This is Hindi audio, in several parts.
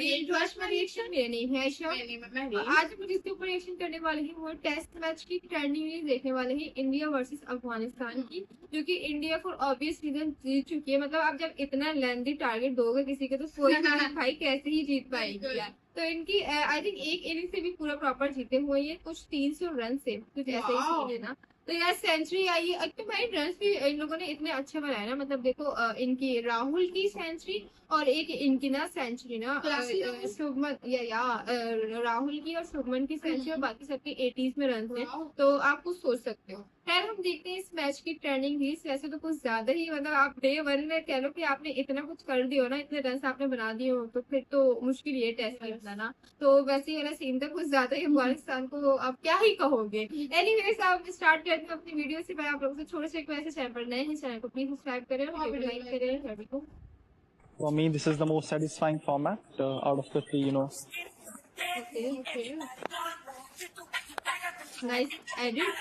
रिएक्शन मेरा नहीं है ऐशा। आज हम जिसके ऊपर रिएक्शन करने वाले हैं वो टेस्ट मैच की ट्रेंडिंग न्यूज देखने वाले हैं, इंडिया वर्सेस अफगानिस्तान की, जो कि इंडिया फॉर ऑब्वियस रीजन जीत चुकी है। मतलब आप जब इतना लेंथी टारगेट दोगे किसी के तो कोई भाई कैसे ही जीत पाएगी यार। तो इनकी आई थिंक एक इनिंग से भी पूरा प्रॉपर जीते हुए ये कुछ 300 रन से कुछ ऐसे ही सीन है ना। तो यार सेंचुरी आई है, अब तो भाई रन भी इन लोगों ने इतने अच्छे बनाए ना। मतलब देखो इनकी राहुल की सेंचुरी और एक इनकी ना सेंचुरी ना शुभमन राहुल की और शुभमन की सेंचुरी और बाकी सबके 80s में रन थे। तो आप कुछ सोच सकते हो। खैर हम देखते हैं इस मैच की ट्रेंडिंग रील्स। वैसे तो कुछ ज्यादा ही, मतलब आप डे 1 में कह लो कि आपने इतना कुछ कर दिया हो ना, इतने रन आपने बना दिए हो तो फिर तो मुश्किल ये टेस्ट में बनाना। तो वैसे ही वाला सीन था कुछ ज्यादा ही। अफगानिस्तान को आप क्या ही कहोगे। एनीवेज आप स्टार्ट करते हैं अपनी वीडियो से। मैं आप लोगों से छोटे से वैसे चैनल पर नए हैं, चैनल को प्लीज सब्सक्राइब करें और लाइक करें। For me, this is the most satisfying format out of the three, Okay. Nice edit.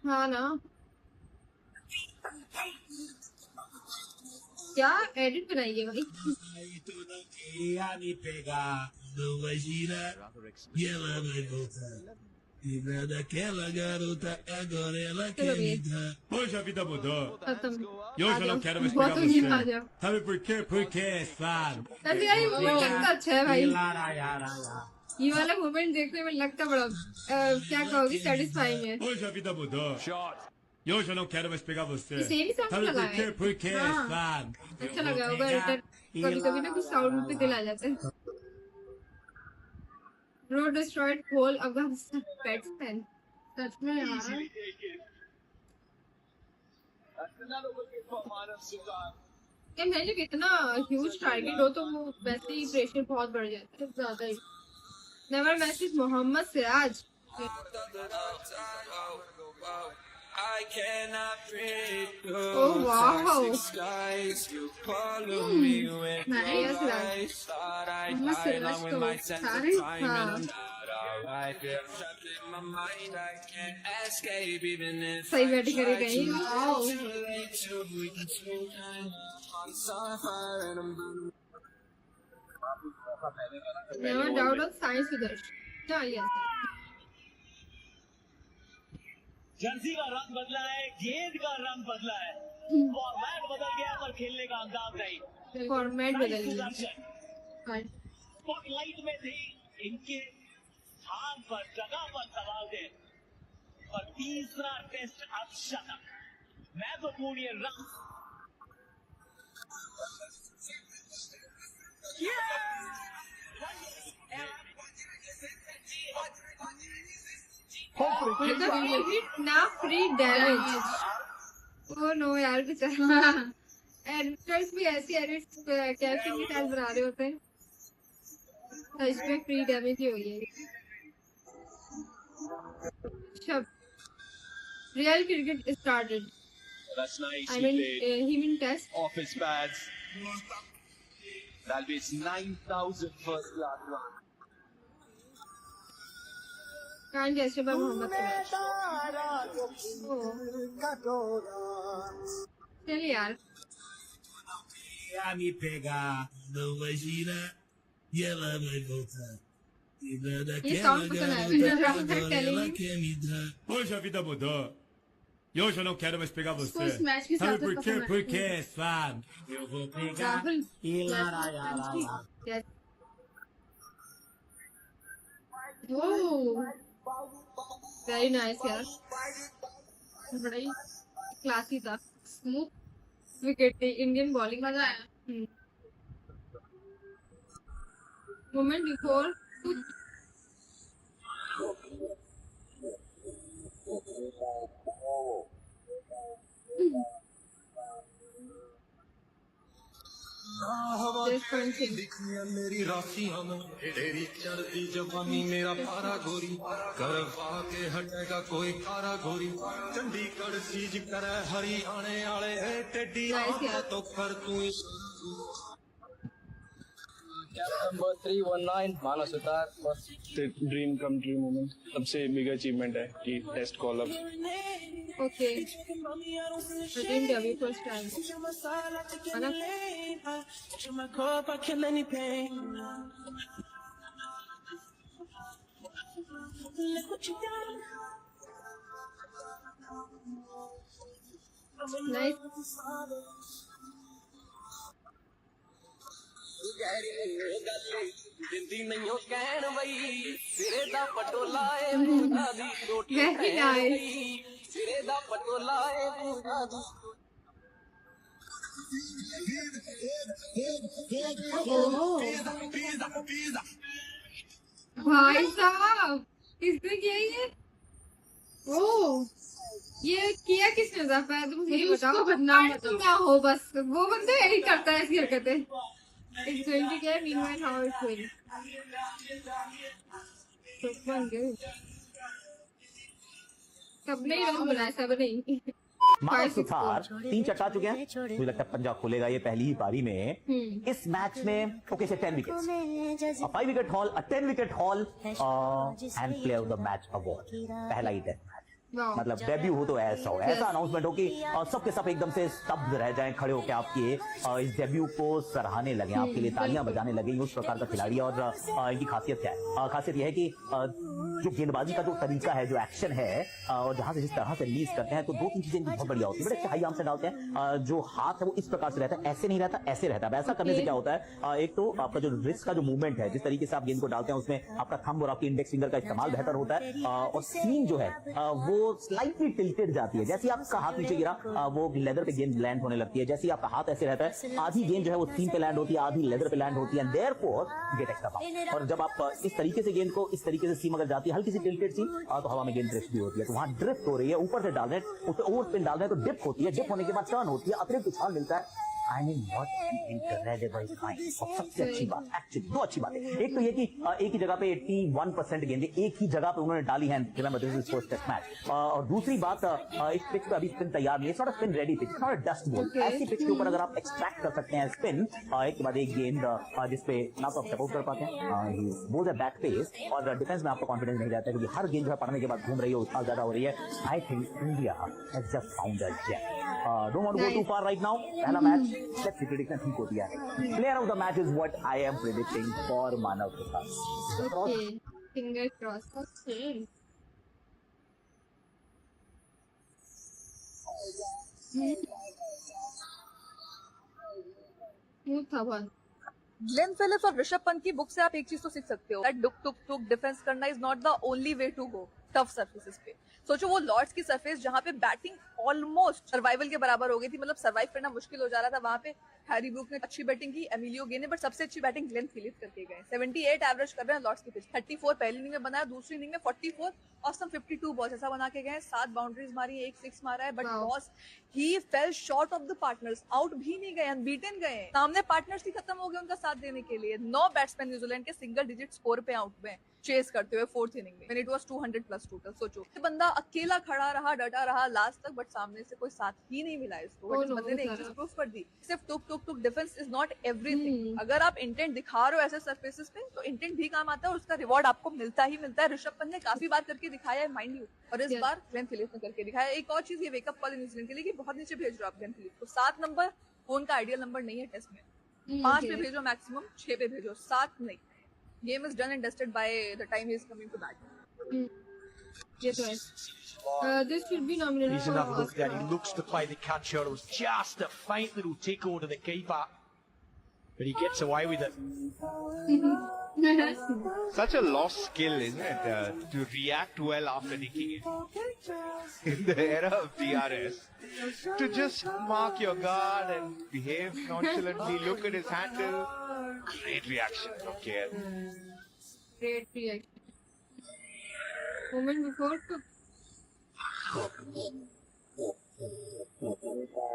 हाँ ना, क्या एडिट बनाई है भाई। Daquela garota, agora ela quer me dar. Hoje a vida mudou. E hoje eu não quero mais pegar você. Sabe por quê? Porque é claro. वैसे यार ये मोमेंट लगता अच्छा है भाई। ये वाला मोमेंट देखने में लगता बड़ा क्या कहोगी सेटिस्फाइंग है। Hoje a vida mudou. E hoje eu não quero mais pegar você. Same ही साउंड Sabe लगा por quê? है। Porque é claro. अच्छा लगा होगा एडिटर। कभी कभी ना कुछ साउंड पे दिल आ जाता है। Road destroyed whole Afghanistan batsman. सच में यार ये मैंने जब इतना ह्यूज टारगेट हो तो वो वैसे ही प्रेशर बहुत बढ़ जाता है ज्यादा ही। Never message Mohammed Siraj. I cannot breathe through Oh wow. toxic skies. You follow me with your Nice. lies. Thought I Mohammed died Siraj along with तो my sense of सारे time, हाँ। and I'm not alright. Feel trapped in my mind. I can't escape even if सही I बैटिंग try करे गई। to. Wow. Too late to we can spend time on fire and I'm burning. Never doubt of science Sudarsh. हाँ यस। जर्सी का रंग बदला है, गेंद का रंग बदला है, फॉर्मेट बदल गया पर खेलने का अंदाज नहीं। फॉर्मेट बदल गया। स्पॉटलाइट में थे, इनके स्थान पर जगह पर सवाल थे, और तीसरा टेस्ट अब शतक। महत्वपूर्ण ये रन। ना फ्री डैमेज। ओ नो यार बेचारा। एडिटर्स भी ऐसी एडिट्स कैप्शन के साथ बना रहे होते हैं। सच में फ्री डैमेज ही हुई है। शब्द real cricket started. That's nice. I mean, he mean test. Off his pads. That'll be his 9,000 first class run. Can't guess by Mohammed Siraj. चल यार। A me pegar, não vai girar. E ela vai voltar. ये साउंड पसंद आया। Ela quer me dar. Hoje a vida mudou. E hoje eu não quero mais pegar você. Match के Sabe साथ por quê? Porque é claro. Eu vou pegar Rahul e laraiarara. Very nice यार। बड़ा ही क्लासी था। स्मूथ विकेट थी, इंडियन बॉलिंग मजा आया। मोमेंट बिफोर मेरी राशियां में तेरी चढ़ती जवानी मेरा पारा गोरी करवा के हटेगा कोई कारा गोरी चंडीगढ़ सीज करे हरियाणे आले टेडी तो कर तू Number 319, Manas Utar. Dream come true moment, सबसे बिग अचीवमेंट है कि test call up. Okay, dream debut first time है ना? नाइस। Very nice. भाई साहब, किसने किया ये? ओ, ये किया किसने था? पहले तो मुझे बताओ, नाम ना हो बस। वो बंदा यही करता है ऐसी हरकतें। It's going to get meanwhile how it's going. तो बन गए। सब नहीं लोग बनाए, सब नहीं। मानस सुथार 3 चटा चुके हैं, मुझे लगता है पंजाब खुलेगा ये पहली ही पारी में। इस मैच में ओके से 10 wickets, a 5 wicket haul, a 10 wicket haul and player of the match award, पहला ही टेस्ट मैच। मतलब डेब्यू हो तो ऐसा हो, ऐसा अनाउंसमेंट हो कि सबके सब एकदम से स्तब्ध रह जाएं, खड़े होकर आपके इस डेब्यू को सराहने लगे, आपके लिए तालियां बजाने लगे। उस प्रकार का खिलाड़ी। और इनकी खासियत क्या है? खासियत यह है कि जो गेंदबाजी का जो तरीका है, जो एक्शन है, और जहां से जिस तरह से रिलीज करते हैं, तो 2-3 चीजें इनकी बहुत बढ़िया होती है। बड़े अच्छे हाई आर्म से डालते हैं। जो हाथ है वो इस प्रकार से रहता है, ऐसे नहीं रहता, ऐसे रहता है। ऐसा करने से क्या होता है, एक तो आपका जो रिस्ट का जो मूवमेंट है, जिस तरीके से आप गेंद को डालते हैं, उसमें आपका थंब और आपकी इंडेक्स फिंगर का इस्तेमाल बेहतर होता है। और स्विंग जो है वो स्लाइटली टिल्टेड जाती है। जैसे आपका हाथ नीचे गिरा, वो लेदर पे गेंद लैंड होने लगती है। जैसे आपका हाथ ऐसे रहता है, आधी गेंद जो है वो सीम पे लैंड होती है, आधी लेदर पे लैंड होती है। Therefore get extra bounce. और जब आप इस तरीके से गेंद को इस तरीके से सीम अगर जाती है, हल्की सी टिल्टेड सी, तो हवा में गेंद ड्रिफ्ट भी होती है। तो वहां ड्रिफ्ट हो रही है, ऊपर से डाल रहे हैं, उस पर ओवर स्पिन डाल रहे हैं, तो डिप होती है। डिप होने के बाद टर्न होती है, अतिरिक्त उछाल मिलता है। I mean, what incredible time। और सबसे अच्छी बात, एक्चुअली 2 अच्छी बातें। एक तो ये कि एक ही जगह पे 81% गेंदें एक ही जगह पे उन्होंने डाली हैं। First test match. और दूसरी बात, इस पिच पे अभी स्पिन तैयार नहीं है। Not a spin ready pitch, not a dust ball. ऐसी पिच के ऊपर अगर आप एक्सट्रैक्ट कर सकते हैं स्पिन, एक के बाद एक गेंद, जिसपे ना तो आप सपोर्ट कर पाते हैं, बोल है बैक पेस, और डिफेंस में आपको कॉन्फिडेंस नहीं जाता, क्योंकि हर गेंद जो है पढ़ने के बाद घूम रही है, उछाल ज्यादा हो रही है। I think India has just found a gem. Don't want to go too far right now. पहला मैच लेट्स सी, प्रेडिक्शन ठीक होती है। Player of the match is what I am predicting for Manav Suthar. Okay, finger cross. Okay, smooth था बहुत। ग्लेन फिलिप्स और ऋषभ पंत की बुक से आप एक चीज तो सीख सकते हो, दैट डुक टुक टुक डिफेंस करना is not the only way to go tough surfaces पे। सोचो वो लॉर्ड्स की सरफेस जहां पे बैटिंग ऑलमोस्ट सर्वाइवल के बराबर हो गई थी, मतलब सर्वाइव करना मुश्किल हो जा रहा था, वहां पे हैरी ब्रूक ने अच्छी बैटिंग की, एमिलियो गे ने, बट सबसे अच्छी बैटिंग ग्लेन फिलिप्स करके गए। 78 एवरेज कर रहे हैं लॉर्ड्स की पिच। 34 पहली इनिंग में बनाया, दूसरी इनिंग में 44 ऑसम 52 बॉल्स ऐसा बना के गए। 7 बाउंड्रीज मारी, 1 6 मारा है, but boss he fail short of the partners. Out भी नहीं गए, अनबीटन गए। सामने पार्टनर्स ही खत्म हो गए उनका साथ देने के लिए। 9 बैट्समैन न्यूजीलैंड के सिंगल डिजिट स्कोर पे आउट हुए चेस करते हुए 4th इनिंग में, इट वाज 200+ टोटल। सोचो ये बंदा अकेला खड़ा रहा, डटा रहा लास्ट तक, बट सामने से कोई साथ ही नहीं मिला इसको। बट इस बंदे ने एक चीज प्रूफ कर दी, सिर्फ टुक टुक टुक डिफेंस इज नॉट एवरीथिंग। अगर आप इंटेंट दिखा रहे हो ऐसे सरफेसेस पे, तो इंटेंट भी काम आता है और उसका रिवॉर्ड आपको मिलता ही मिलता है। ऋषभ पंत ने काफी बार करके दिखाया है, माइंड यू, और इस बार ग्लेन फिलिप्स ने करके दिखाया। एक और चीज, ये वेकअप कॉल न्यूजीलैंड के लिए कि बहुत नीचे भेज रहे हो आप ग्लेन फिलिप्स को। 7 नंबर फोन का आइडियल नंबर नहीं है टेस्ट में। 5 पे भेजो मैक्सिमम, 6 पे भेजो, 7 नहीं। Game is done and dusted by the time he is coming to bat. Yes, this should be nominated He's for enough look Oscar. that he looks to play the catcher. It was just a faint little tickle to the keeper, but he gets away with it. Such a lost skill, isn't it? To react well after nicking it. In the era of DRS, to just mark your guard and behave nonchalantly, look at his handle. Great reaction from KL. Great reaction. Moment before to...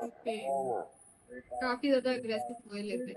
Okay. काफी ज्यादा aggressive हुए लेते।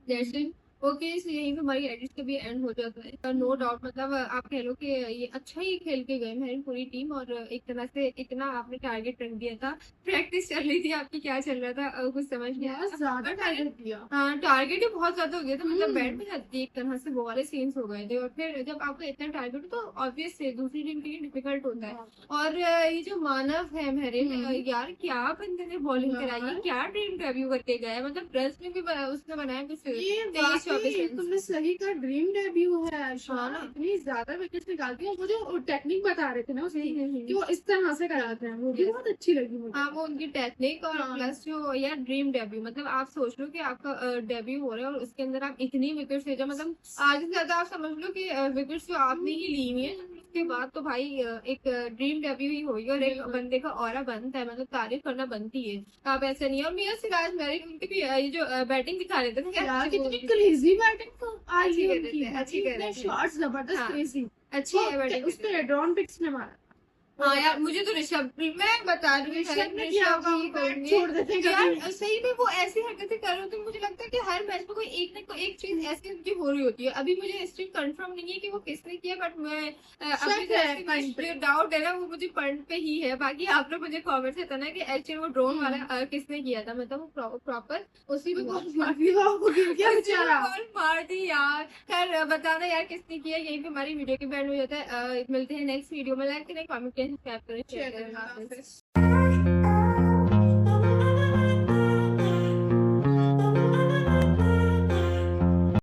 जैसे ओके, so यहीं पे हमारी एडिट्स का भी एंड हो जाता है। नो डाउट, मतलब आप कह लो कि ये अच्छा ही खेल के गए हमारी पूरी टीम, और एक तरह से इतना आपने टारगेट रख दिया था। प्रैक्टिस चल रही थी आपकी, क्या चल रहा था कुछ समझ नहीं आया। ज्यादा टारगेट दिया। हाँ, टारगेट ही बहुत ज्यादा हो गया था, मतलब बैट में जाती एक तरह से वो वाले सीन्स हो गए थे। और फिर जब आपका इतना टारगेट तो ऑब्वियस है दूसरी टीम के लिए डिफिकल्ट होता है। और ये जो मानव है मेरे, यार क्या बंदे ने बॉलिंग कराई है, क्या ड्रीम डेब्यू करके गया है, मतलब रन्स में भी उसने बनाया कुछ 23-24 रन। तुमने सही कहा, ड्रीम डेब्यू है। इतनी ज्यादा विकेट निकालती है। मुझे टेक्निक बता रहे थे ना उसकी कि वो इस तरह से कराते हैं, वो भी बहुत अच्छी लगी मुझे। हाँ, वो उनकी टेक्निक और प्लस जो यार ड्रीम डेब्यू, मतलब आप सोच लो कि आपका डेब्यू हो रहा है और उसके अंदर आप इतनी विकेट ले जाओ, मतलब आज से ज्यादा आप समझ लो कि विकेट जो आपने ही ली हुई है, उसके बाद तो भाई एक ड्रीम डेब्यू ही होगी और एक बंदे का ऑरा बनता है, मतलब तारीफ करना बनती है। आप ऐसा नहीं है। और मियां सिराज मैरिक उनकी भी ये जो बैटिंग दिखा रहे थे यार कितनी क्रेजी बैटिंग आज अच्छी कर रहे थे, अच्छी कर रहे थे। शॉट्स जबरदस्त क्रेजी अच्छी है बैटिंग। उस पे ड्रॉन पिक्स ने मारा। हाँ यार, मुझे तो ऋषभ, मैं बता रही हूँ छोड़ देते यार, सही में वो ऐसी हरकतें कर रहे होते हैं। मुझे लगता है कि हर मैच में कोई एक ना कोई एक चीज ऐसी उनकी हो रही होती है। अभी मुझे इस चीज कंफर्म नहीं है कि वो किसने किया, बट मैं अपनी डाउट है ना, वो मुझे पॉइंट पे ही है। बाकी आप लोग मुझे कॉमेंट से बताना कि एक्चुअली वो ड्रोन वाला किसने किया था, मतलब वो प्रॉपर उसी में कॉल मार दी यार। खैर बताना यार किसने किया। यही पे हमारी वीडियो की बैंड हो जाता है। मिलते हैं नेक्स्ट वीडियो में। लाइक करें, कमेंट करें, सब्सक्राइब करें, शेयर करें।